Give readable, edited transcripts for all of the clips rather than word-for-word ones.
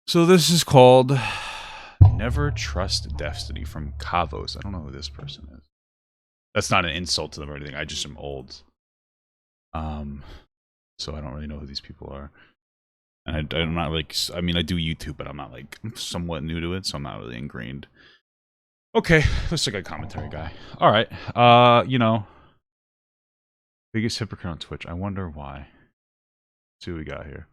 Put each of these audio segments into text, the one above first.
So this is called Never Trust Destiny from Kavos. I don't know who this person is. That's not an insult to them or anything. I just am old. So I don't really know who these people are. And I'm not like, I mean, I do YouTube, but I'm not like, I'm somewhat new to it, so I'm not really ingrained. Okay, looks like a commentary guy. All right, you know, biggest hypocrite on Twitch. I wonder why. Let's see what we got here.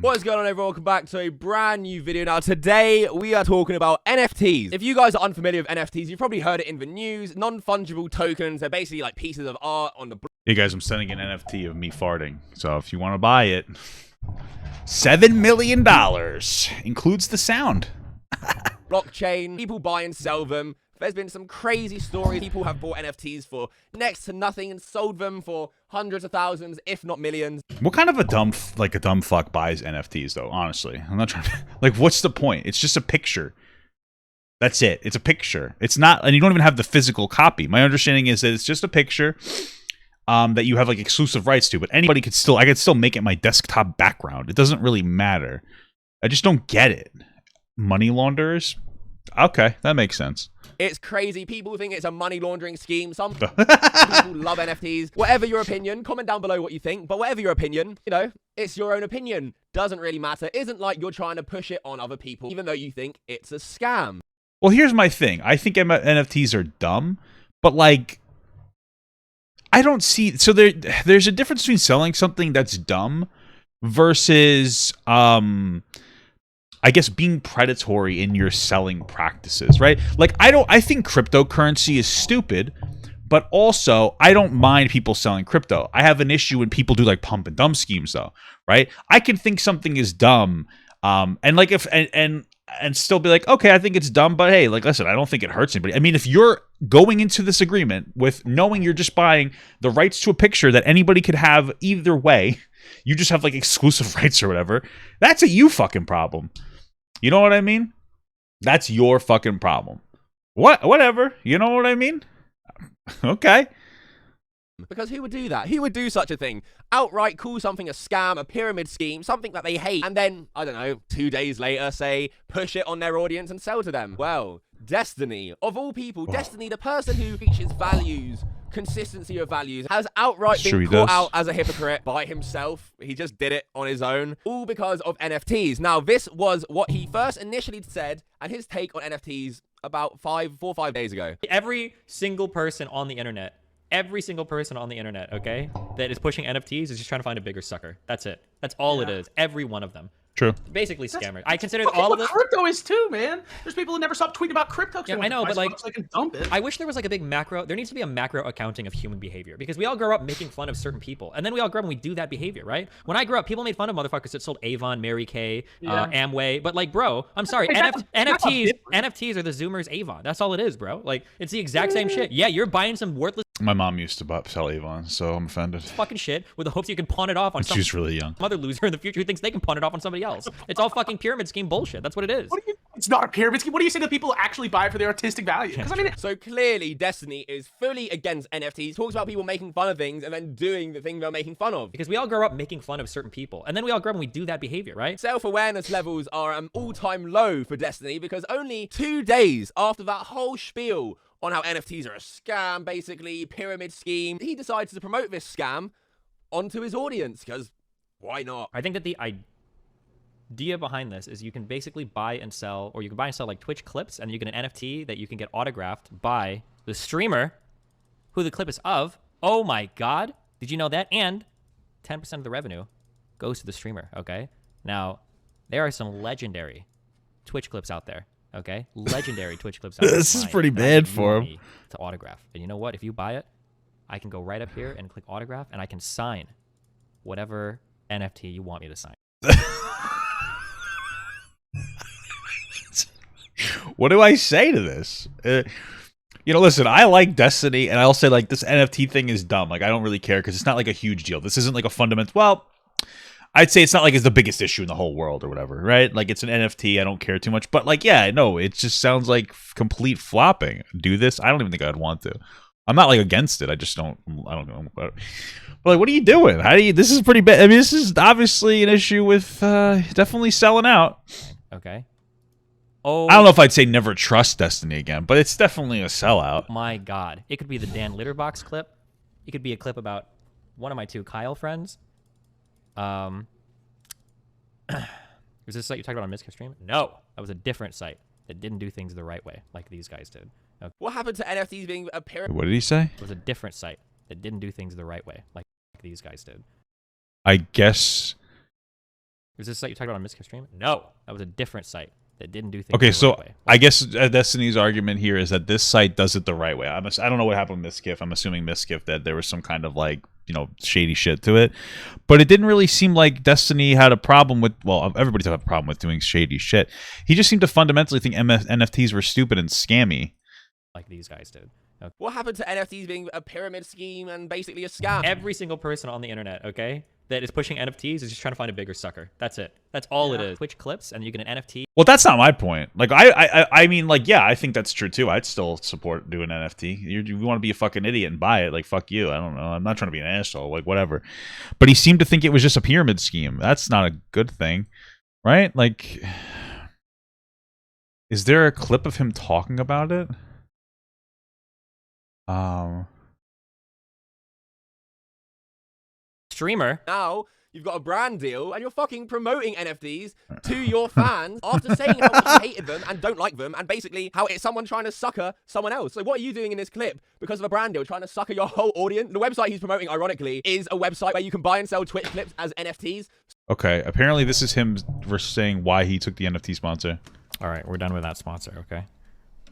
What is going on, everyone? Welcome back to a brand new video. Now, today we are talking about NFTs. If you guys are unfamiliar with NFTs, you've probably heard it in the news. Non-fungible tokens. They're basically like pieces of art on the... Hey guys, I'm sending an NFT of me farting. So if you want to buy it, $7 million includes the sound. blockchain. People buy and sell them. There's been some crazy stories. People have bought NFTs for next to nothing and sold them for hundreds of thousands, if not millions. What kind of a dumb fuck buys NFTs though? Honestly, I'm not trying to, like, what's the point? It's just a picture. That's it. It's a picture. It's not, and you don't even have the physical copy. My understanding is that it's just a picture that you have like exclusive rights to, but anybody could still, I could still make it my desktop background. It doesn't really matter. I just don't get it. Money launderers? Okay, that makes sense. It's crazy. People think it's a money laundering scheme. Some people love NFTs. Whatever your opinion, comment down below what you think. But whatever your opinion, you know, it's your own opinion. Doesn't really matter. Isn't like you're trying to push it on other people, even though you think it's a scam. Well, here's my thing. I think NFTs are dumb, but like, I don't see. So there's a difference between selling something that's dumb versus I guess being predatory in your selling practices, right? Like, I think cryptocurrency is stupid, but also I don't mind people selling crypto. I have an issue when people do like pump and dump schemes though, right? I can think something is dumb, and like if and still be like, okay, I think it's dumb, but hey, like, listen, I don't think it hurts anybody. I mean, if you're going into this agreement with knowing you're just buying the rights to a picture that anybody could have either way, you just have like exclusive rights or whatever, that's a you fucking problem. You know what I mean? That's your fucking problem. Whatever. You know what I mean? Okay. Because who would do that? Who would do such a thing? Outright call something a scam, a pyramid scheme, something that they hate, and then, I don't know, 2 days later, say, push it on their audience and sell to them. Well, Destiny, of all people, Destiny, the person who preaches values, consistency of values, has outright been caught out as a hypocrite by himself. He just did it on his own, all because of NFTs. Now, this was what he first initially said, and his take on NFTs about 4 or 5 days ago. Every single person on the internet, okay, that is pushing NFTs is just trying to find a bigger sucker. That's it. That's all it is. Every one of them. True. Basically scammers. I consider all all of of this. Crypto is too, man. There's people who never stop tweeting about crypto. Yeah, I know, but like, so they can dump it. I wish there was like a big macro. There needs to be a macro accounting of human behavior, because we all grow up making fun of certain people, and then we all grow up and we do that behavior, right? When I grew up, people made fun of motherfuckers that sold Avon, Mary Kay, Amway, but like, bro, I'm sorry, NFTs are the Zoomers Avon. That's all it is, bro. Like, it's the exact same shit. Yeah, you're buying some worthless. My mom used to sell Avon, so I'm offended. Fucking shit with the hopes you can pawn it off on some She's really young. other loser in the future who thinks they can pawn it off on somebody else. It's all fucking pyramid scheme bullshit. That's what it is. It's not a pyramid scheme. What do you say to people who actually buy it for their artistic value? Because I mean, So clearly, Destiny is fully against NFTs, talks about people making fun of things and then doing the thing they're making fun of. Because we all grow up making fun of certain people, and then we all grow up and we do that behavior, right? Self-awareness levels are all-time low for Destiny, because only 2 days after that whole spiel on how NFTs are a scam, basically, pyramid scheme, he decides to promote this scam onto his audience, because why not? I think that the idea behind this is you can basically buy and sell, or you can buy and sell like Twitch clips, and you get an NFT that you can get autographed by the streamer who the clip is of. Oh my god, did you know that? And 10% of the revenue goes to the streamer, okay? Now, there are some legendary Twitch clips out there, okay? Legendary Twitch clips out there. This is pretty bad for him. To autograph. And you know what? If you buy it, I can go right up here and click autograph, and I can sign whatever NFT you want me to sign. What do I say to this? You know, listen, I like Destiny, and I'll say, like, this NFT thing is dumb. Like, I don't really care, because it's not like a huge deal. This isn't like a fundamental... Well, I'd say it's not like it's the biggest issue in the whole world or whatever, right? Like, it's an NFT. I don't care too much. But, like, yeah, no, it just sounds like complete flopping. Do this? I don't even think I'd want to. I'm not like against it. I just don't. I don't know. But like, what are you doing? How do you? This is pretty bad. I mean, this is obviously an issue with definitely selling out. Okay. Oh. I don't know if I'd say never trust Destiny again, but it's definitely a sellout. My God, it could be the Dan Litterbox clip. It could be a clip about one of my two Kyle friends. Is this site you talked about on Miskiff stream? No, that was a different site that didn't do things the right way, like these guys did. Okay. What happened to NFTs being a pyramid? What did he say? It was a different site that didn't do things the right way, like these guys did. I guess. Is this site you talked about on Miskiff stream? No, that was a different site that didn't do things Okay, the so right way. I guess Destiny's argument here is that this site does it the right way. I don't know what happened with Miskiff. I'm assuming Miskiff that there was some kind of like, you know, shady shit to it, but it didn't really seem like Destiny had a problem with. Well, everybody's had a problem with doing shady shit. He just seemed to fundamentally think NFTs were stupid and scammy, like these guys did. Okay. What happened to NFTs being a pyramid scheme and basically a scam? Every single person on the internet, okay, that is pushing NFTs is just trying to find a bigger sucker. That's it. That's all it is. Twitch clips, and you get an NFT. Well, that's not my point. Like, I mean, like, yeah, I think that's true too. I'd still support doing NFT. You want to be a fucking idiot and buy it, like, fuck you. I don't know. I'm not trying to be an asshole, like, whatever. But he seemed to think it was just a pyramid scheme. That's not a good thing, right? Like, is there a clip of him talking about it? Streamer. Now you've got a brand deal and you're fucking promoting NFTs to your fans after saying how much you hated them and don't like them and basically how it's someone trying to sucker someone else. So what are you doing in this clip because of a brand deal, trying to sucker your whole audience? The website he's promoting, ironically, is a website where you can buy and sell Twitch clips as NFTs. Okay, apparently this is him saying why he took the NFT sponsor. All right, we're done with that sponsor, okay?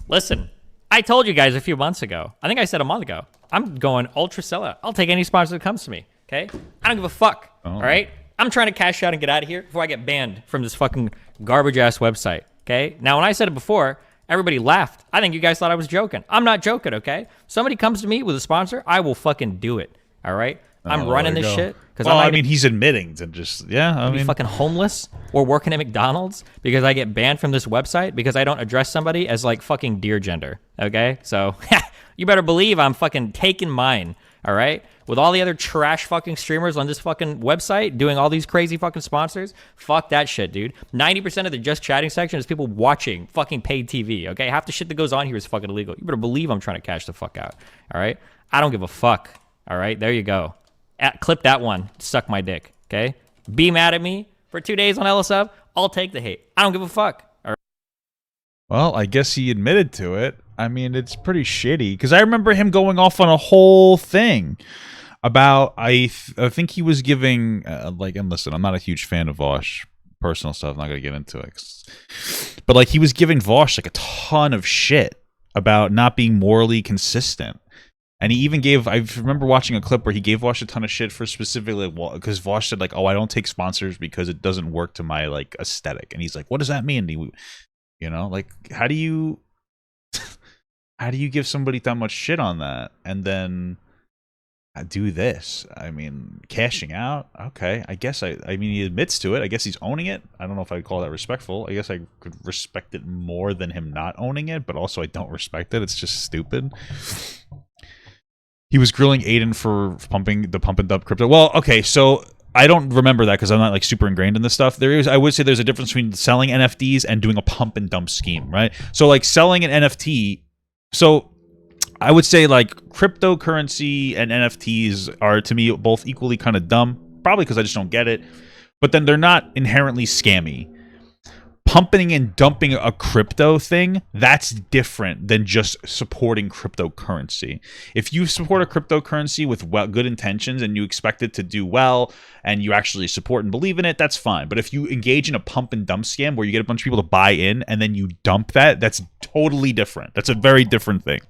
Listen, I told you guys a few months ago. I think I said a month ago. I'm going ultra sellout. I'll take any sponsor that comes to me, okay? I don't give a fuck, all right? I'm trying to cash out and get out of here before I get banned from this fucking garbage-ass website, okay? Now, when I said it before, everybody laughed. I think you guys thought I was joking. I'm not joking, okay? Somebody comes to me with a sponsor, I will fucking do it, all right? I'm running this shit. Well, I mean, he's admitting to just, yeah, I mean. Fucking homeless or working at McDonald's because I get banned from this website because I don't address somebody as like fucking dear gender, okay? So, you better believe I'm fucking taking mine, all right? With all the other trash fucking streamers on this fucking website doing all these crazy fucking sponsors, fuck that shit, dude. 90% of the just chatting section is people watching fucking paid TV, okay? Half the shit that goes on here is fucking illegal. You better believe I'm trying to cash the fuck out, all right? I don't give a fuck, all right? There you go. Clip that one. Suck my dick, okay? Be mad at me for 2 days on LSF. I'll take the hate. I don't give a fuck. All right. Well, I guess he admitted to it. I mean, it's pretty shitty because I remember him going off on a whole thing about I think he was giving like, and listen, I'm not a huge fan of Vosh personal stuff. I'm not gonna get into it, but like he was giving Vosh like a ton of shit about not being morally consistent. And he even gave, I remember watching a clip where he gave Vosh a ton of shit for specifically, because Vosh said like, oh, I don't take sponsors because it doesn't work to my like aesthetic. And he's like, what does that mean? You know, like, how do you give somebody that much shit on that and then do this? I mean, cashing out. Okay. I guess I mean, he admits to it. I guess he's owning it. I don't know if I'd call that respectful. I guess I could respect it more than him not owning it, but also I don't respect it. It's just stupid. He was grilling Aiden for pumping the pump and dump crypto. Well, okay, so I don't remember that because I'm not like super ingrained in this stuff. I would say there's a difference between selling NFTs and doing a pump and dump scheme, right? So like selling an NFT, so I would say like cryptocurrency and NFTs are to me both equally kind of dumb, probably because I just don't get it. But then they're not inherently scammy. Pumping and dumping a crypto thing, that's different than just supporting cryptocurrency. If you support a cryptocurrency with good intentions and you expect it to do well and you actually support and believe in it, that's fine. But if you engage in a pump and dump scam where you get a bunch of people to buy in and then you dump that, that's totally different. That's a very different thing.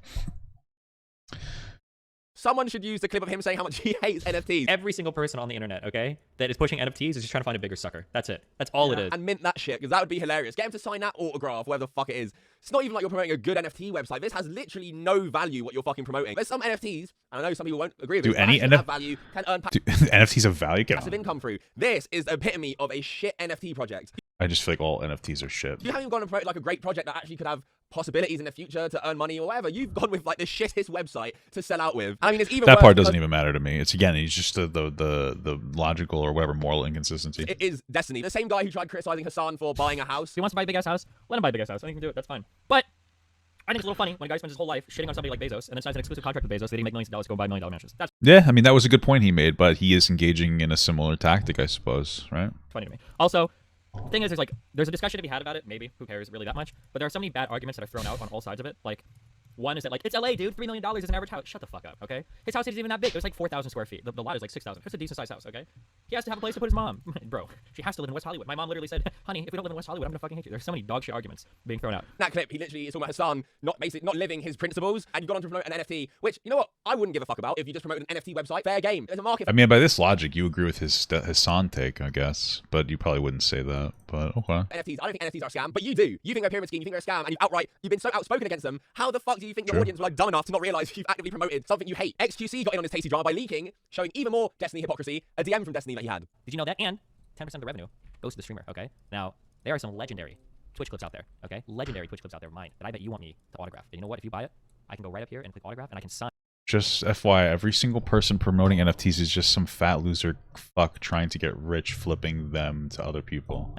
Someone should use the clip of him saying how much he hates NFTs. Every single person on the internet, okay, that is pushing NFTs is just trying to find a bigger sucker. That's it. That's all it is. And mint that shit, because that would be hilarious. Get him to sign that autograph, whatever the fuck it is. It's not even like you're promoting a good NFT website. This has literally no value what you're fucking promoting. There's some NFTs, and I know some people won't agree with do this, any have value, can earn NFTs have value? passive income through. This is the epitome of a shit NFT project. I just feel like all NFTs are shit. You haven't even gone and promoted like a great project that actually could have possibilities in the future to earn money or whatever. You've gone with like the shittest website to sell out with. I mean, it's even that worse part doesn't even matter to me. It's again, it's just the logical or whatever moral inconsistency. It is Destiny. The same guy who tried criticizing Hassan for buying a house. If he wants to buy a big ass house, let him buy a big ass house. I think he can do it. That's fine. But I think it's a little funny when a guy spends his whole life shitting on somebody like Bezos and then signs an exclusive contract with Bezos that he make millions of dollars to go buy $1 million mansions. That's Yeah, I mean that was a good point he made, but he is engaging in a similar tactic, I suppose, right? funny to me. Also, the thing is, there's a discussion to be had about it. Maybe who cares really that much? But there are so many bad arguments that are thrown out on all sides of it. Like, one is that like it's LA, dude. $3 million is an average house. Shut the fuck up, okay? His house isn't even that big. It was like 4,000 square feet. The lot is like 6,000. It's a decent sized house, okay? He has to have a place to put his mom, bro. She has to live in West Hollywood. My mom literally said, "Honey, if we don't live in West Hollywood, I'm gonna fucking hate you." There's so many dog shit arguments being thrown out. In that clip, he literally is talking about Hassan not living his principles, and you've gone on to promote an NFT, which, you know what, I wouldn't give a fuck about if you just promoted an NFT website. Fair game. There's a market. I mean, by this logic, you agree with his Hassan take, I guess, but you probably wouldn't say that. But okay. NFTs. I don't think NFTs are a scam, but you do. You think they're a pyramid scheme, you think they're a scam, and you've been so outspoken against them. How the fuck do you think your audience were like dumb enough to not realize you've actively promoted something you hate? XQC got in on his tasty drama by leaking, showing even more Destiny hypocrisy, a DM from Destiny that he had. Did you know that? And 10% of the revenue goes to the streamer, okay? Now, there are some legendary Twitch clips out there, okay? Legendary Twitch clips out there of mine that I bet you want me to autograph. And you know what? If you buy it, I can go right up here and click autograph and I can sign. Just FYI, every single person promoting NFTs is just some fat loser fuck trying to get rich, flipping them to other people.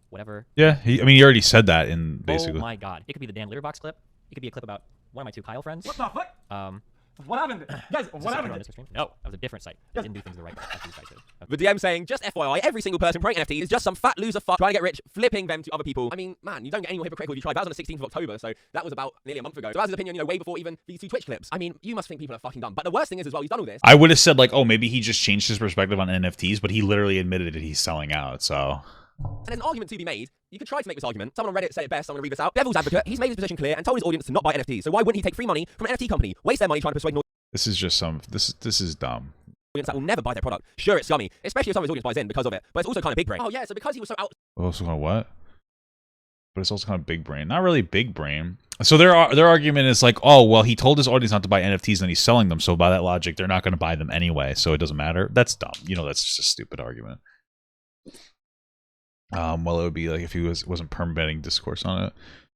Whatever. Yeah, I mean, he already said that in basically. Oh my god. It could be the Dan Litterbox clip. It could be a clip about one of my two Kyle friends. What the fuck? What happened? Guys, what happened? No, that was a different site. I didn't do things the right way. That's what these guys did. The DM saying, just FYI, every single person promoting NFTs is just some fat loser fuck trying to get rich, flipping them to other people. I mean, man, you don't get any more hypocritical if you try. That was on the 16th of October, so that was about nearly a month ago. So that's his opinion, you know, way before even these two Twitch clips. I mean, you must think people are fucking dumb. But the worst thing is as well, he's done all this. I would have said like, oh, maybe he just changed his perspective on NFTs, but he literally admitted that he's selling out. So. And there's an argument to be made. You could try to make this argument. Someone on Reddit said it best. I'm going to read this out. Devil's advocate. He's made his position clear and told his audience to not buy NFTs. So why wouldn't he take free money from an NFT company, waste their money trying to persuade an This is just some. This is dumb. audience that will never buy their product? Sure, it's scummy, especially if some of his audience buys in because of it. But it's also kind of big brain. Oh yeah, so because he was so out. Also kind of what? But it's also kind of big brain. Not really big brain. So their argument is like, oh well, he told his audience not to buy NFTs and he's selling them. So by that logic, they're not going to buy them anyway. So it doesn't matter. That's dumb. You know, that's just a stupid argument. Well, it would be like if he wasn't permitting discourse on it.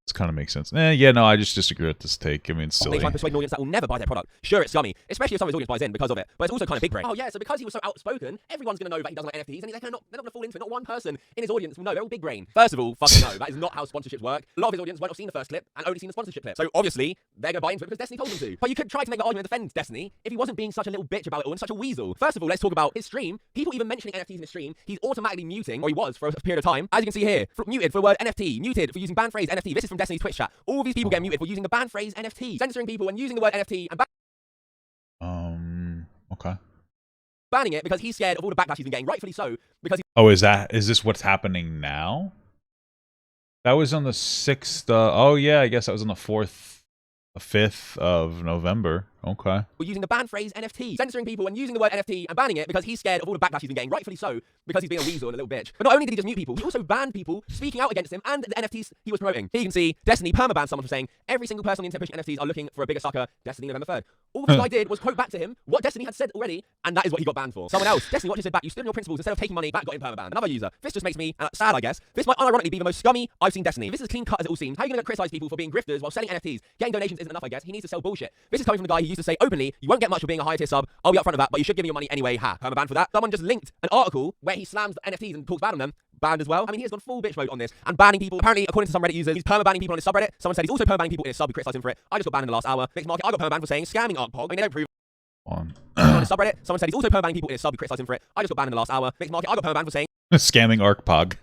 It kind of makes sense. Yeah, no, I just disagree with this take. I mean, it's silly. They try to persuade an audience that will never buy their product. Sure, it's scummy, especially if some of his audience buys in because of it. But it's also kind of big brain. Oh yeah, so because he was so outspoken, everyone's going to know that he doesn't like NFTs, and they're not going to fall into it. Not one person in his audience will know. They're all big brain. First of all, fucking no, that is not how sponsorships work. A lot of his audience won't have seen the first clip and only seen the sponsorship clip. So obviously, they're going to buy into it because Destiny told them to. But you could try to make the argument to defend Destiny if he wasn't being such a little bitch about it all and such a weasel. First of all, let's talk about his stream. People even mentioning NFTs in his stream, he's automatically muting, or he was for a period of time. As you can see here, muted for the word NFT, muted for using banned phrase NFT. This is from Destiny's Twitch chat. All these people get muted for using the banned phrase NFT, censoring people when using the word NFT and okay. banning it because he's scared of all the backlash he's been getting, rightfully so, because Oh, is this what's happening now? That was on the 6th. Oh yeah, I guess that was on the 5th of November. Okay. we're using the banned phrase NFT, censoring people when using the word NFT and banning it because he's scared of all the backlash he's been getting, rightfully so, because he's being a weasel and a little bitch. But not only did he just mute people, he also banned people speaking out against him and the NFTs he was promoting. Here you can see Destiny permabanned someone for saying every single person on the internet pushing NFTs are looking for a bigger sucker. Destiny November 3rd. All this guy did was quote back to him what Destiny had said already, and that is what he got banned for. Someone else, Destiny, what you said back, you stood on your principles instead of taking money, that got him permabanned. Another user, this just makes me sad, I guess. This might unironically be the most scummy I've seen Destiny. If this is clean cut as it all seems, how are you going to criticize people for being grifters while selling NFTs? Getting donations isn't enough, I guess. He needs to sell bullshit. This is coming from the guy who used to say openly, you won't get much for being a higher tier sub. I'll be upfront of that, but you should give me your money anyway. Ha, permabanned for that. Someone just linked an article where he slams the NFTs and talks bad on them. Banned as well. I mean, he has gone full bitch mode on this and banning people. Apparently, according to some Reddit users, he's permabanning people on his subreddit. Someone said he's also permabanning people in his sub who criticized him for it. I just got banned in the last hour. Mixed market, I got permabanned for saying scamming ArcPog. I mean, they don't prove On his subreddit. Someone said he's also permabanning people in his sub who criticized him for it. I just got banned in the last hour. Mixed market, I got permabanned for saying scamming ArcPog.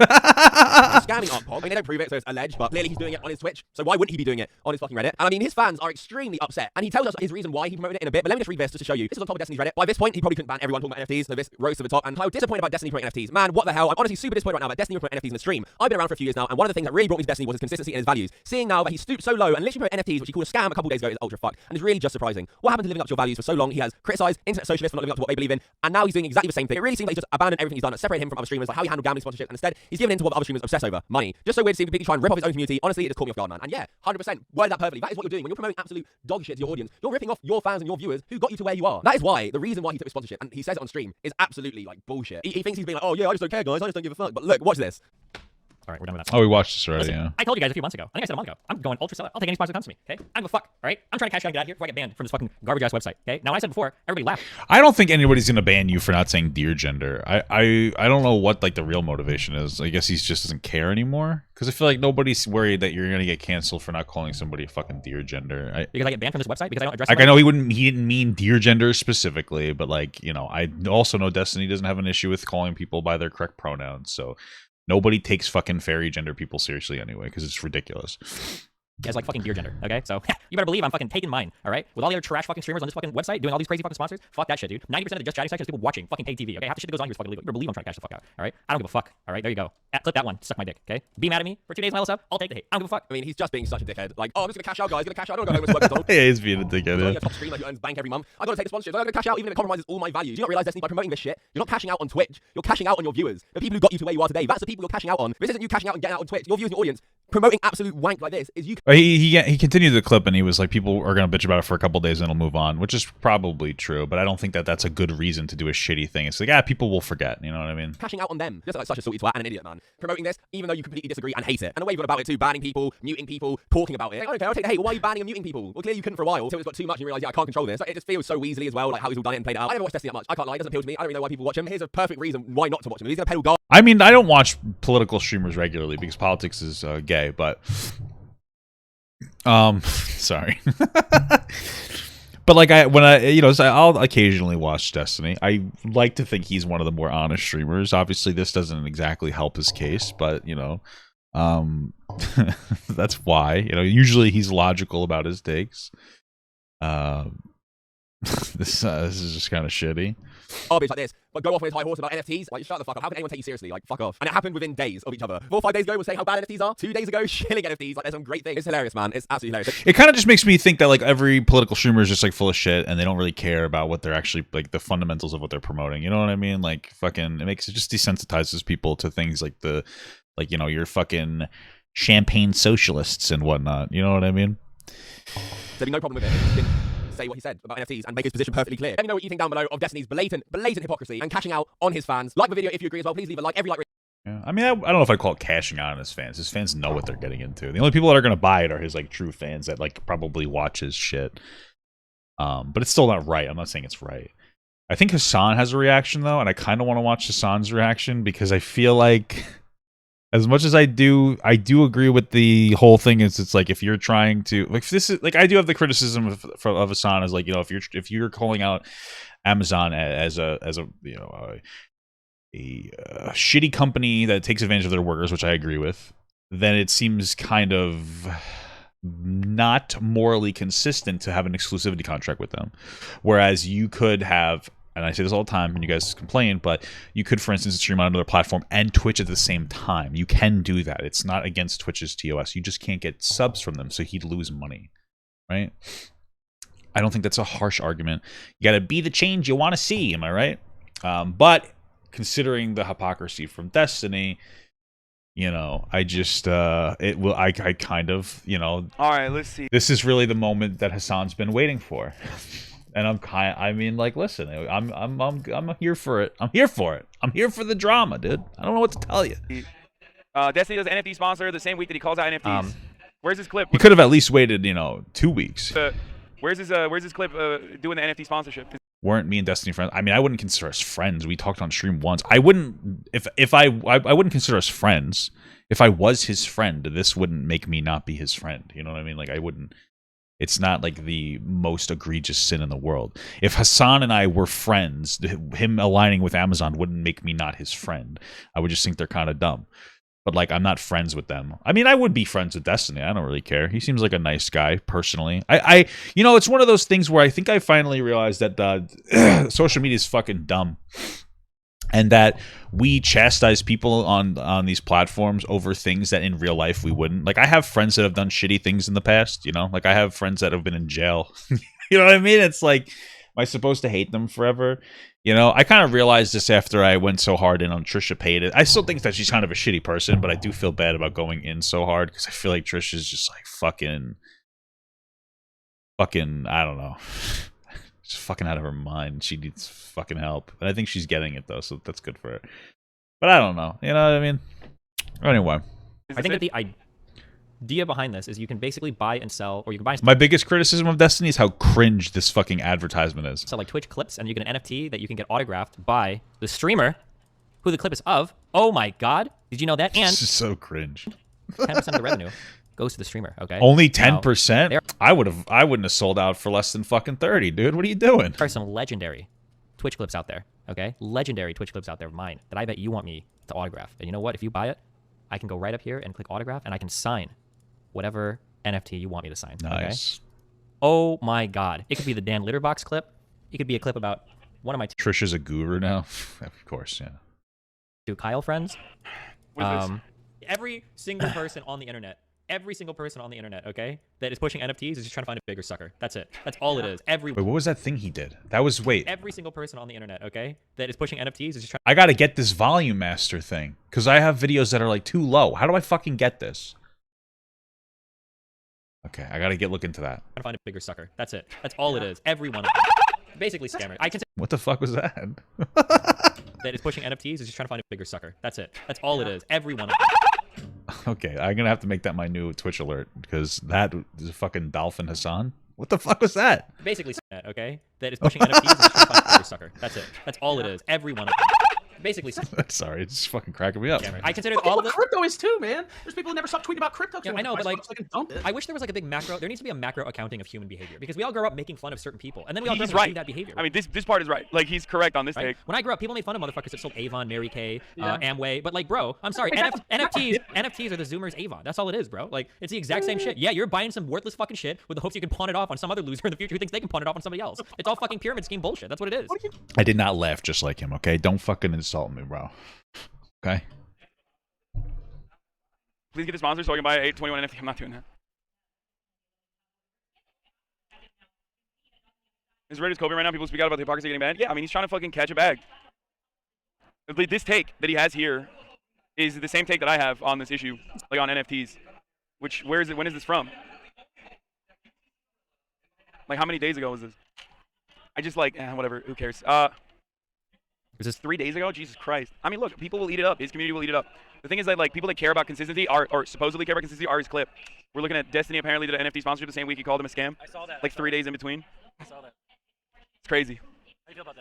scamming ArcPog. I mean, they don't prove it, so it's alleged, but clearly he's doing it on his Twitch. So why wouldn't he be doing it on his fucking Reddit? And I mean, his fans are extremely upset, and he tells us his reason why he promoted it in a bit. But let me just read this just to show you. This is on top of Destiny's Reddit. By this point, he probably couldn't ban everyone talking about NFTs, so this rose to the top. And how disappointed about Destiny promoting NFTs. Man, what the hell? I'm honestly super disappointed right now about Destiny promoting NFTs in the stream. I've been around for a few years now, and one of the things that really brought me to Destiny was his consistency and his values. Seeing now that he stooped so low and literally promoted NFTs, which he called a scam a couple days ago, is ultra fucked, and is really just surprising. What happened to living up to your values for so long? He has criticized internet socialists for not living up to what they believe in, and now he's doing exactly the same thing. It really seems like he's just abandoned everything he's done, separated him from other streamers, like how he handled gambling sponsorship, and instead he's given in to what other streamers obsess over: money. Just so weird to see him completely try and rip off his own community. Honestly, it just caught me off guard, man. And yeah, 100% worded that perfectly. That is what you're doing when you're promoting absolute dog shit to your audience. You're ripping off your fans and your viewers who got you to where you are. That is why the reason why he took his sponsorship, and he says it on stream, is absolutely like bullshit. He thinks he's being like, oh yeah, I just don't care, guys. I just don't give a fuck. But look, watch this. All right, we're done with that. Oh, we watched this already. Listen, Yeah. I told you guys a few months ago. I think I said a month ago. I'm going ultra seller. I'll take any sponsor that comes to me. Okay. I don't give a fuck. All right. I'm trying to cash out and get out of here before I get banned from this fucking garbage ass website. Okay. Now, when I said before, everybody laughed. I don't think anybody's gonna ban you for not saying dear gender. I don't know what like the real motivation is. I guess he just doesn't care anymore. Because I feel like nobody's worried that you're gonna get canceled for not calling somebody a fucking dear gender. Because I get banned from this website because I don't address. Like I know he didn't mean dear gender specifically, but like I also know Destiny doesn't have an issue with calling people by their correct pronouns. So nobody takes fucking fairy gender people seriously anyway because it's ridiculous. As like fucking dear gender, okay? So you better believe I'm fucking taking mine, all right? With all the other trash fucking streamers on this fucking website doing all these crazy fucking sponsors, fuck that shit, dude. 90% of the just chatting section is people watching fucking paid TV, okay? Half the shit that goes on here is fucking illegal. You better believe I'm trying to cash the fuck out, all right? I don't give a fuck, all right? There you go. Clip that one, suck my dick, okay? Be mad at me for 2 days and all this stuff, I'll take the hate. I don't give a fuck. I mean, he's just being such a dickhead. Like, oh, I'm just gonna cash out, guys. Gonna cash out. I don't wanna go home and work McDonald's. Yeah, he's being a dickhead. I'm a top streamer who earns bank every month. I gotta take the sponsorship. I'm gonna cash out even if it compromises all my values. Do you not realize, Destiny, by promoting this shit, you're not cashing out on Twitch. You're cashing out on your viewers. The people who got you to where you are today. That's the people you're cashing out on. This isn't you cashing out and getting out on Twitch. Your viewers and your audience promoting absolute wank like this is you. He continued the clip and he was like, people are gonna bitch about it for a couple days and it'll move on, which is probably true. But I don't think that that's a good reason to do a shitty thing. It's like, people will forget. You know what I mean? Cashing out on them. Just like such a salty twat and an idiot, man. Promoting this, even though you completely disagree and hate it. And the way you got about it too, banning people, muting people, talking about it. Like, I don't care, I'll take the hate. Well, why are you banning and muting people? Well, clearly you couldn't for a while until it's got too much and you realize, yeah, I can't control this. Like, it just feels so easily as well, like how he's all done it and played it out. I never watched Destiny that much. I can't lie, it doesn't appeal to me. I don't really know why people watch him. Here's a perfect reason why not to watch him. He's gonna peddle garbage. I mean, I don't watch political streamers regularly because politics is gay, but sorry. But like I'll occasionally watch Destiny. I like to think he's one of the more honest streamers. Obviously, this doesn't exactly help his case, but that's why. Usually he's logical about his takes. This is just kind of shitty. Garbage like this, but go off on his high horse about NFTs. Like, shut the fuck up. How can anyone take you seriously? Like, fuck off. And it happened within days of each other. 4 or 5 days ago, we're saying how bad NFTs are. 2 days ago, shilling NFTs. Like, there's some great things. It's hilarious, man. It's absolutely hilarious. It kind of just makes me think that like every political streamer is just like full of shit, and they don't really care about what they're actually like the fundamentals of what they're promoting. You know what I mean? Like, fucking, it just desensitizes people to things like your fucking champagne socialists and whatnot. You know what I mean? There'd be no problem with it. He didn't say what he said about NFTs and make his position perfectly clear. Let me know what you think down below of Destiny's blatant hypocrisy and cashing out on his fans. Like the video if you agree as well. Please leave a like. Every like. Yeah. I mean, I don't know if I'd call it cashing out on his fans. His fans know what they're getting into. The only people that are going to buy it are his like true fans that like probably watch his shit. But it's still not right. I'm not saying it's right. I think Hassan has a reaction though, and I kind of want to watch Hassan's reaction because I feel like, as much as I do agree with the whole thing. It's like if you're trying to like this is like I do have the criticism of Hassan as like if you're calling out Amazon as a shitty company that takes advantage of their workers, which I agree with, then it seems kind of not morally consistent to have an exclusivity contract with them. Whereas you could have, and I say this all the time and you guys complain, but you could, for instance, stream on another platform and Twitch at the same time. You can do that. It's not against Twitch's TOS. You just can't get subs from them, so he'd lose money, right? I don't think that's a harsh argument. You got to be the change you want to see, am I right? But considering the hypocrisy from Destiny, I just I kind of, all right, let's see. This is really the moment that Hassan's been waiting for. And listen, I'm here for it. I'm here for it. I'm here for the drama, dude. I don't know what to tell you. Destiny does NFT sponsor the same week that he calls out NFTs. Where's his clip? He could have at least waited, 2 weeks. Where's his clip doing the NFT sponsorship? Weren't me and Destiny friends? I mean, I wouldn't consider us friends. We talked on stream once. I wouldn't I wouldn't consider us friends. If I was his friend, this wouldn't make me not be his friend. You know what I mean? Like I wouldn't. It's not like the most egregious sin in the world. If Hassan and I were friends, him aligning with Amazon wouldn't make me not his friend. I would just think they're kind of dumb. But like, I'm not friends with them. I mean, I would be friends with Destiny. I don't really care. He seems like a nice guy, personally. It's one of those things where I think I finally realized that social media is fucking dumb. And that we chastise people on these platforms over things that in real life we wouldn't. Like, I have friends that have done shitty things in the past, Like, I have friends that have been in jail. You know what I mean? It's like, am I supposed to hate them forever? I kind of realized this after I went so hard in on Trisha Paytas. I still think that she's kind of a shitty person, but I do feel bad about going in so hard because I feel like Trisha's just like fucking, I don't know. She's fucking out of her mind. She needs fucking help. And I think she's getting it, though, so that's good for her. But I don't know. You know what I mean? Anyway. I think that the idea behind this is you can basically buy and sell, or you can buy and My biggest criticism of Destiny is how cringe this fucking advertisement is. sell like Twitch clips, and you get an NFT that you can get autographed by the streamer who the clip is of. Oh my god, did you know that? And This is so cringe. 10% of the revenue goes to the streamer. Okay. Only Now, 10%? there I wouldn't have sold out for less than fucking 30, dude. What are you doing? are some legendary Twitch clips out there. Okay, legendary Twitch clips out there of mine that I bet you want me to autograph. And you know what? If you buy it, I can go right up here and click autograph, and I can sign whatever NFT you want me to sign. Nice. Okay? Oh my god, it could be the Dan Litterbox clip. It could be a clip about one of my Trisha's a guru now. Of course, yeah. two Kyle friends. What is this? Every single person on the internet, okay, that is pushing NFTs is just trying to find a bigger sucker. That's it. That's all it is. Wait, what was that thing he did? That was, wait. Every single person on the internet, okay, that is pushing NFTs is just trying I gotta get this volume master thing. Because I have videos that are like too low. How do I fucking get this? Okay, I gotta look into that. to find a bigger sucker. That's it. That's all it is. Everyone. Basically scammer. I can say What the fuck was that? that is pushing NFTs is just trying to find a bigger sucker. That's it. That's all it is. Everyone. Okay, I'm gonna have to make that my new Twitch alert. Because that is a fucking Dolphin Hassan. What the fuck was that? Basically, okay, that is pushing NFTs is just trying to find a bigger sucker. That's it. That's all it is. Everyone. Basically Sorry, it's just fucking cracking me up. scammer. I consider Okay, all well, of this. crypto is too, man. There's people who never stop tweeting about crypto. Yeah, I know, but like, I can dump it. I wish there was like a big macro. There needs to be a macro accounting of human behavior because we all grow up making fun of certain people, and then we all grow up He's and do right. that behavior. I mean, this part is right. Like, he's correct on this Right? take. When I grew up, people made fun of motherfuckers that sold Avon, Mary Kay, Yeah. Amway. But like, bro, I'm sorry, NFTs are the Zoomers Avon. That's all it is, bro. Like, it's the exact same shit. Yeah, you're buying some worthless fucking shit with the hopes you can pawn it off on some other loser in the future who thinks they can pawn it off on somebody else. It's all fucking pyramid scheme bullshit. That's what it is. I did not laugh just like him, okay? Don't fucking insult me, bro. Okay? Please get a sponsor so I can buy 821 NFT. I'm not doing that. Is red as Kobe right now? People speak out about the hypocrisy getting banned. Yeah, I mean, he's trying to fucking catch a bag. This take that he has here is the same take that I have on this issue, like on NFTs. Which, where is it? When is this from? Like, how many days ago was this? I just like, whatever. Who cares? Is this 3 days ago? Jesus Christ. I mean, look, people will eat it up. His community will eat it up. The thing is that, like, people that care about consistency or supposedly care about consistency are his clip. We're looking at Destiny apparently did an NFT sponsorship the same week he called him a scam. I saw that. Like 3 days in between. I saw that. It's crazy. How do you feel about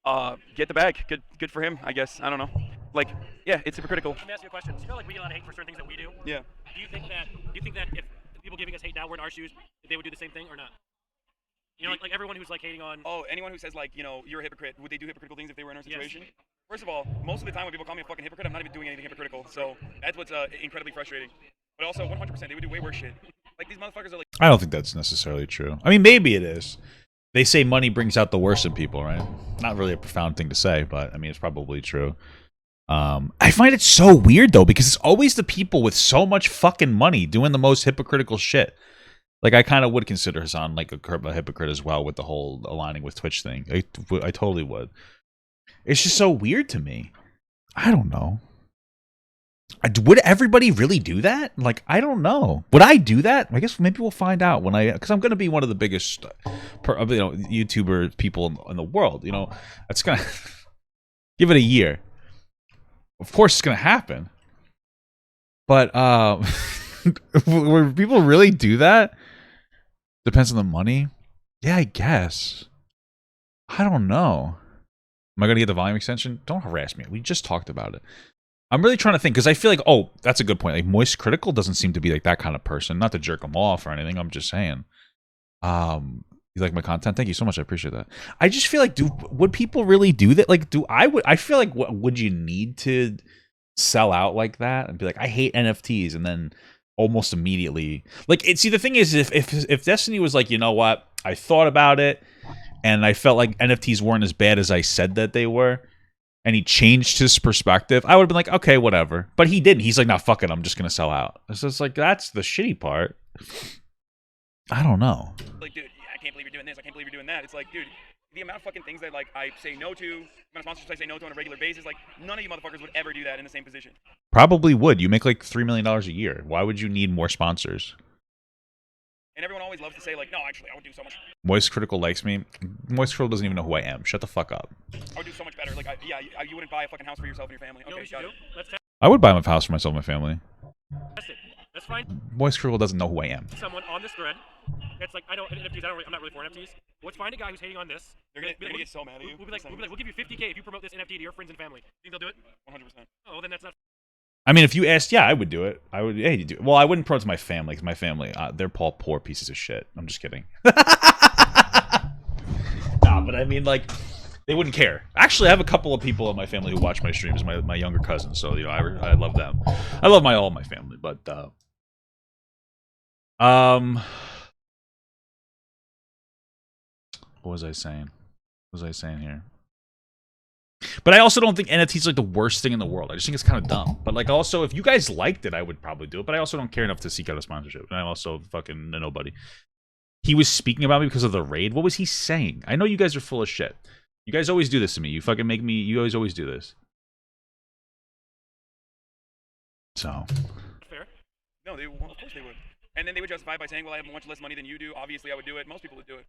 that? Get the bag. Good for him, I guess. I don't know. Like, yeah, it's hypocritical. Let me ask you a question. Do you feel like we get a lot of hate for certain things that we do? Yeah. Do you think that if the people giving us hate now were in our shoes, if they would do the same thing or not? You know, like everyone who's like hating on. Oh, anyone who says like, you know, you're a hypocrite, would they do hypocritical things if they were in our situation? First of all, most of the time when people call me a fucking hypocrite, I'm not even doing anything hypocritical. So that's what's incredibly frustrating. But also, 100%, they would do way worse shit. Like these motherfuckers are like. I don't think that's necessarily true. I mean, maybe it is. They say money brings out the worst in people, right? Not really a profound thing to say, but I mean, it's probably true. I find it so weird, though, because it's always the people with so much fucking money doing the most hypocritical shit. Like, I kind of would consider Hassan like a hypocrite as well with the whole aligning with Twitch thing. I totally would. It's just so weird to me. I don't know. Would everybody really do that? Like, I don't know. Would I do that? I guess maybe we'll find out when because I'm going to be one of the biggest, YouTuber people in the world. You know, it's gonna give it a year. Of course, it's gonna happen. But would people really do that? Depends on the money. Yeah, I guess. I don't know. Am I gonna get the volume extension? Don't harass me. We just talked about it. I'm really trying to think because I feel like, oh, that's a good point. Like Moist Critical doesn't seem to be like that kind of person. Not to jerk him off or anything. I'm just saying. You like my content? Thank you so much. I appreciate that. I just feel like, would people really do that? Like, I feel like, would you need to sell out like that and be like, I hate NFTs, and then almost immediately, like, see, the thing is, if Destiny was like, you know what, I thought about it, and I felt like NFTs weren't as bad as I said that they were, and he changed his perspective, I would have been like, okay, whatever. But he didn't. He's like, nah, fuck it, I'm just gonna sell out. So it's like, that's the shitty part. I don't know. Like, dude, I can't believe you're doing this. I can't believe you're doing that. It's like, dude, the amount of fucking things that like I say no to, the amount of sponsorships I say no to on a regular basis, like none of you motherfuckers would ever do that in the same position. Probably would. You make like $3 million a year. Why would you need more sponsors? And everyone always loves to say like, no, actually, I would do so much. Moist Critical likes me. Moist Critical doesn't even know who I am. Shut the fuck up. I would do so much better. Like, you wouldn't buy a fucking house for yourself and your family. You know Okay, what we should got do? it. Let's I would buy a house for myself and my family. That's fine. Voice Critical doesn't know who I am. Someone on this thread. It's like NFTs. I'm not really for NFTs. Let's find a guy who's hating on this. They're gonna get so mad at you. We'll be like, we'll give you 50K if you promote this NFT to your friends and family. Think they'll do it? 100%. Oh, well, then that's not. I mean, if you asked, yeah, I would do it. I would. Hey, you do. Well, I wouldn't promote to my family because my family, they're all poor pieces of shit. I'm just kidding. Nah, but I mean, like, they wouldn't care. Actually, I have a couple of people in my family who watch my streams. My younger cousins, so you know, I love them. I love all my family, but what was I saying? What was I saying here? But I also don't think NFTs is like the worst thing in the world. I just think it's kind of dumb. But like, also, if you guys liked it, I would probably do it. But I also don't care enough to seek out a sponsorship. And I'm also fucking a nobody. He was speaking about me because of the raid. What was he saying? I know you guys are full of shit. You guys always do this to me. You fucking make me. You always do this. So. Fair. No, of course they would. And then they would justify it by saying, "Well, I have much less money than you do. Obviously, I would do it. Most people would do it.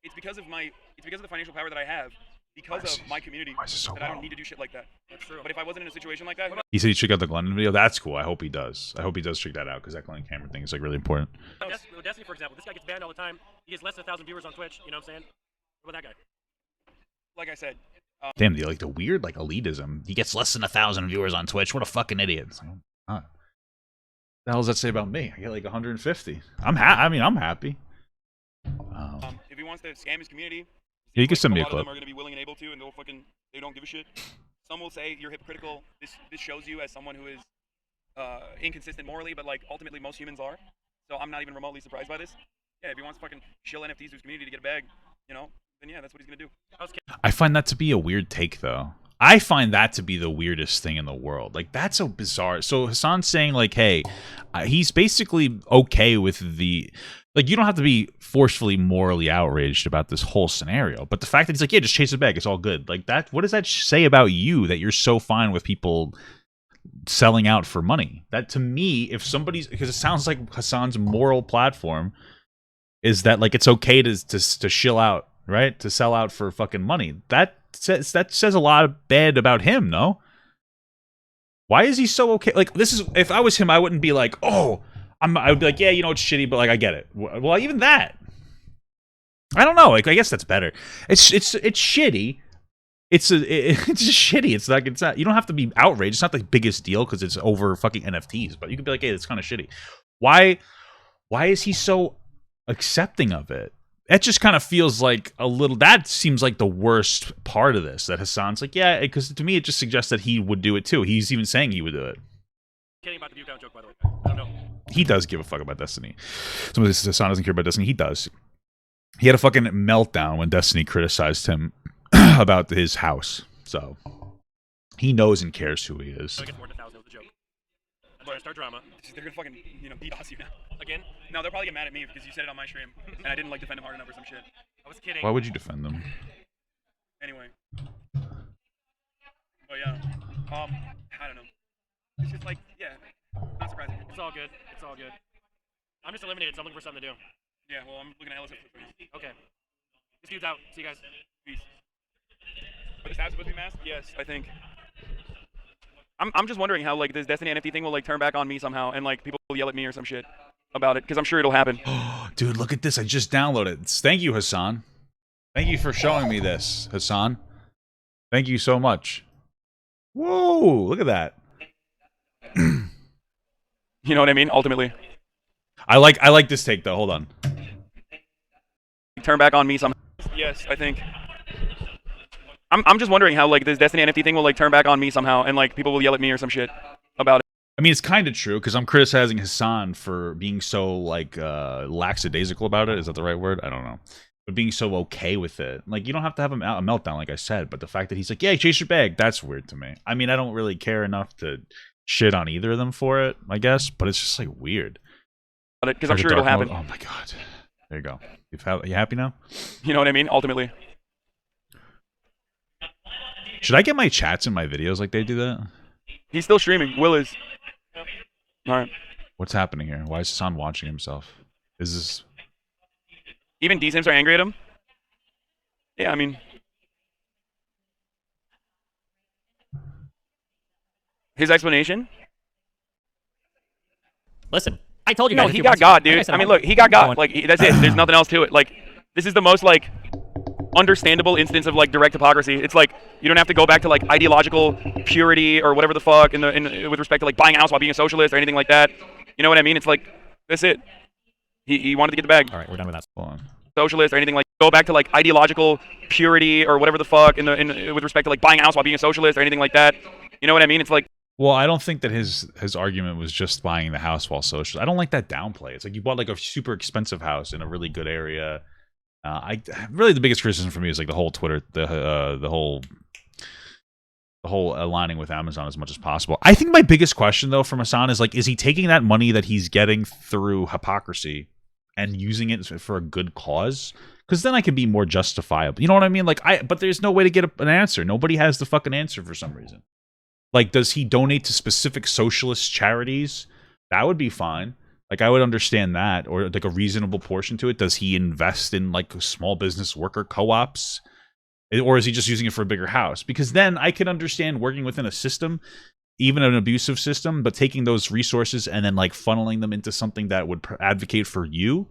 It's because of the financial power that I have, because of my community, that I don't need to do shit like that. That's true. But if I wasn't in a situation like that, He said he checked out the Glendon video. That's cool. I hope he does. I hope he does check that out because that Glendon camera thing is like really important. Destiny, for example, this guy gets banned all the time. He gets less than 1,000 viewers on Twitch. You know what I'm saying? What about that guy? like I said, Damn, the weird like elitism. He gets less than 1,000 viewers on Twitch. What a fucking idiot. It's like, oh, God. The hell does that say about me? I get like 150. I'm happy. if he wants to scam his community, Yeah, you can like, send me a a lot of clip. them are gonna be willing and able to, and they don't give a shit. Some will say you're hypocritical. This shows you as someone who is inconsistent morally, but like ultimately most humans are. So I'm not even remotely surprised by this. Yeah, if he wants to fucking shill NFTs to his community to get a bag, you know, then yeah, that's what he's gonna do. I find that to be a weird take, though. I find that to be the weirdest thing in the world. Like, that's so bizarre. So Hassan's saying, like, hey, he's basically okay with the... Like, you don't have to be forcefully morally outraged about this whole scenario. But the fact that he's like, yeah, just chase it back. It's all good. Like, that. What does that say about you that you're so fine with people selling out for money? That, to me, if somebody's... Because it sounds like Hassan's moral platform is that, like, it's okay to shill out, right? To sell out for fucking money. That says a lot bad about him, no? Why is he so okay? Like, this is... If I was him, I wouldn't be like, oh... I would be like, yeah, you know, it's shitty, but like, I get it. Well, even that, I don't know. Like, I guess that's better. It's shitty. It's just shitty. It's not. You don't have to be outraged. It's not the biggest deal because it's over fucking NFTs. But you could be like, hey, it's kind of shitty. Why is he so accepting of it? That just kind of feels like a little. That seems like the worst part of this. That Hassan's like, yeah, because to me it just suggests that he would do it too. He's even saying he would do it. Kidding about the view count joke, by the way. I don't know. He does give a fuck about Destiny. Somebody says Hassan doesn't care about Destiny. He does. He had a fucking meltdown when Destiny criticized him about his house. So he knows and cares who he is. I get more than 1,000 with the joke. I'm trying to start drama. They're gonna fucking, DDoS you now. Again? No, they'll probably get mad at me because you said it on my stream, and I didn't like defend him hard enough or some shit. I was kidding. Why would you defend them? Anyway. But yeah. I don't know. It's just like, yeah, not surprising. It's all good. It's all good. I'm just eliminated, so I'm looking for something to do. Yeah, well, I'm looking at LSF. Okay. This dude's out. See you guys. Peace. But this tab's supposed to be masked? Yes, I think. I'm just wondering how, like, this Destiny NFT thing will, like, turn back on me somehow, and, like, people will yell at me or some shit about it, because I'm sure it'll happen. Dude, look at this. I just downloaded it. Thank you, Hassan. Thank you for showing me this, Hassan. Thank you so much. Whoa, look at that. You know what I mean? Ultimately. I like this take, though. Hold on. Turn back on me somehow. Yes, I think. I'm just wondering how, like, this Destiny NFT thing will, like, turn back on me somehow, and, like, people will yell at me or some shit about it. I mean, it's kind of true, because I'm criticizing Hassan for being so, like, lackadaisical about it. Is that the right word? I don't know. But being so okay with it. Like, you don't have to have a meltdown, like I said, but the fact that he's like, yeah, chase your bag, that's weird to me. I mean, I don't really care enough to shit on either of them for it, I guess, but it's just, like, weird. Because I'm sure it'll happen. Oh, my God. There you go. You happy now? You know what I mean? Ultimately. Should I get my chats in my videos like they do that? He's still streaming. Will is. Alright. What's happening here? Why is Hassan watching himself? Is this... Even D-Sims are angry at him? Yeah, I mean... His explanation Listen, I told you No, guys. he got God, dude. I mean, look, he got God. Going- Like, that's it. There's nothing else to it. Like, this is the most, like, understandable instance of, like, direct hypocrisy. It's like, you don't have to go back to, like, ideological purity or whatever the fuck with respect to, like, buying a house while being a socialist or anything like that. You know what I mean? It's like, that's it. He wanted to get the bag. All right, we're done with that. Hold on. Socialist or anything like go back to like ideological purity or whatever the fuck with respect to like buying a house while being a socialist or anything like that. You know what I mean? It's like, Well, I don't think that his argument was just buying the house while social. I don't like that downplay. It's like you bought like a super expensive house in a really good area. I really the biggest criticism for me is like the whole Twitter, the whole aligning with Amazon as much as possible. I think my biggest question though from Hassan is like, is he taking that money that he's getting through hypocrisy and using it for a good cause? Because then I can be more justifiable. You know what I mean? Like but there's no way to get an answer. Nobody has the fucking answer for some reason. Like, does he donate to specific socialist charities? That would be fine. Like, I would understand that, or like a reasonable portion to it. Does he invest in like small business worker co-ops? Or is he just using it for a bigger house? Because then I can understand working within a system, even an abusive system, but taking those resources and then like funneling them into something that would advocate for you.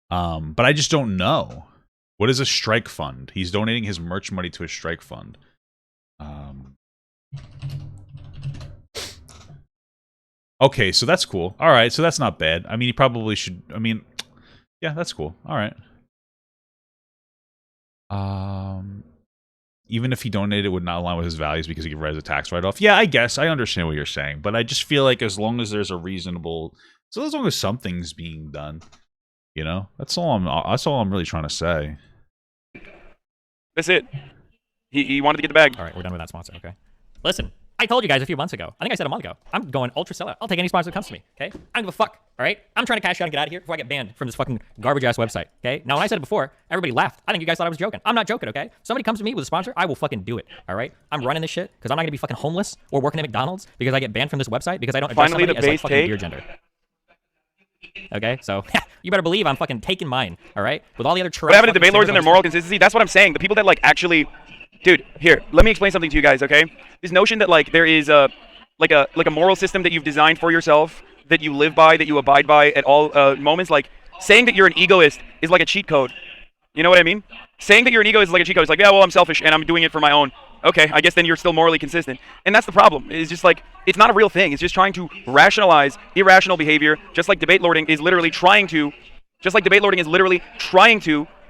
But I just don't know. What is a strike fund? He's donating his merch money to a strike fund. Okay, so that's cool. All right, so that's not bad. I mean, he probably should. I mean, yeah, that's cool. All right. Even if he donated, it would not align with his values because he could raise a tax write-off. Yeah, I guess I understand what you're saying, but I just feel like as long as there's a reasonable, so as long as something's being done, you know, that's all I'm really trying to say. that's it. He wanted to get the bag. All right, we're done with that sponsor. Okay. Listen, I told you guys a few months ago. I think I said a month ago. I'm going ultra sellout. I'll take any sponsor that comes to me. Okay. I don't give a fuck. All right. I'm trying to cash out and get out of here before I get banned from this fucking garbage ass website. Okay. Now, when I said it before, everybody laughed. I think you guys thought I was joking. I'm not joking. Okay. Somebody comes to me with a sponsor, I will fucking do it. All right. I'm running this shit because I'm not gonna be fucking homeless or working at McDonald's because I get banned from this website because I don't address Finally, somebody the as like base fucking take. beer gender. Okay. So you better believe I'm fucking taking mine. All right. With all the other trash. What happened to fucking debate lords and their stickers on moral consistency? That's what I'm saying. The people that like actually, dude, here, let me explain something to you guys, okay? This notion that like there is a moral system that you've designed for yourself, that you live by, that you abide by at all moments, like saying that you're an egoist is like a cheat code. You know what I mean? Saying that you're an egoist is like a cheat code. It's like, yeah, well, I'm selfish and I'm doing it for my own. Okay, I guess then you're still morally consistent. And that's the problem. It's just like, it's not a real thing. It's just trying to rationalize irrational behavior, just like debate lording is literally trying to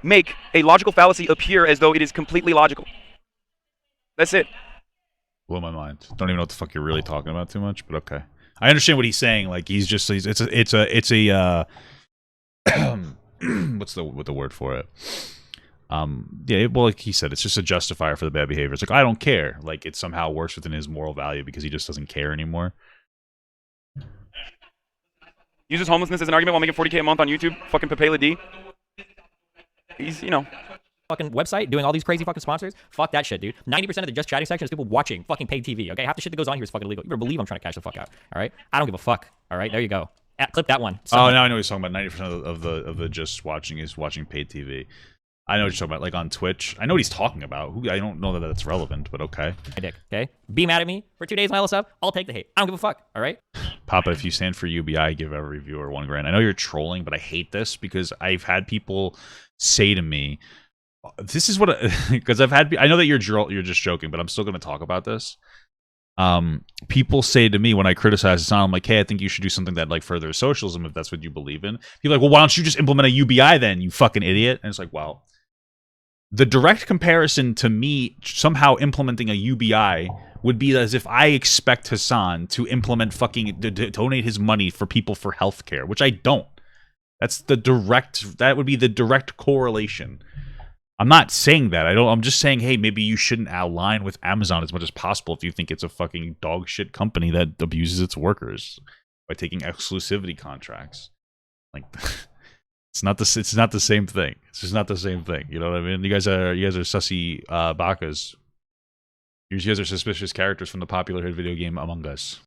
make a logical fallacy appear as though it is completely logical. That's it. Blow my mind. Don't even know what the fuck you're really talking about too much, but okay. I understand what he's saying. Like it's a what's the word for it? Yeah, well, like he said, it's just a justifier for the bad behavior. It's like I don't care. Like it somehow works within his moral value because he just doesn't care anymore. Uses homelessness as an argument while making 40K a month on YouTube. Fucking Papela D. He's, you know. fucking website doing all these crazy fucking sponsors. Fuck that shit, dude. 90% of the just chatting section is people watching fucking paid TV. Okay, half the shit that goes on here is fucking illegal. You better believe I'm trying to cash the fuck out. All right, I don't give a fuck. All right, there you go. Clip that one. Oh, now I know what he's talking about. 90% of the just watching is watching paid TV. I know what you're talking about, like on Twitch. I know what he's talking about. I don't know that that's relevant, but okay. My dick, okay? Be mad at me for 2 days and all this stuff. I'll take the hate. I don't give a fuck, all right? Papa, if you stand for UBI, give every viewer $1,000. I know you're trolling, but I hate this because I've had people say to me, this is what, because I know that you're just joking, but I'm still going to talk about this. People say to me when I criticize Hassan, I'm like, hey, I think you should do something that like furthers socialism if that's what you believe in. People are like, well, why don't you just implement a UBI then, you fucking idiot? And it's like, well, the direct comparison to me somehow implementing a UBI would be as if I expect Hassan to implement to donate his money for people for healthcare, which I don't. That would be the direct correlation. I'm not saying that. I'm just saying, hey, maybe you shouldn't align with Amazon as much as possible if you think it's a fucking dog shit company that abuses its workers by taking exclusivity contracts. Like, it's not the same thing. It's just not the same thing. You know what I mean? You guys are sussy bakas. You guys are suspicious characters from the popular hit video game Among Us.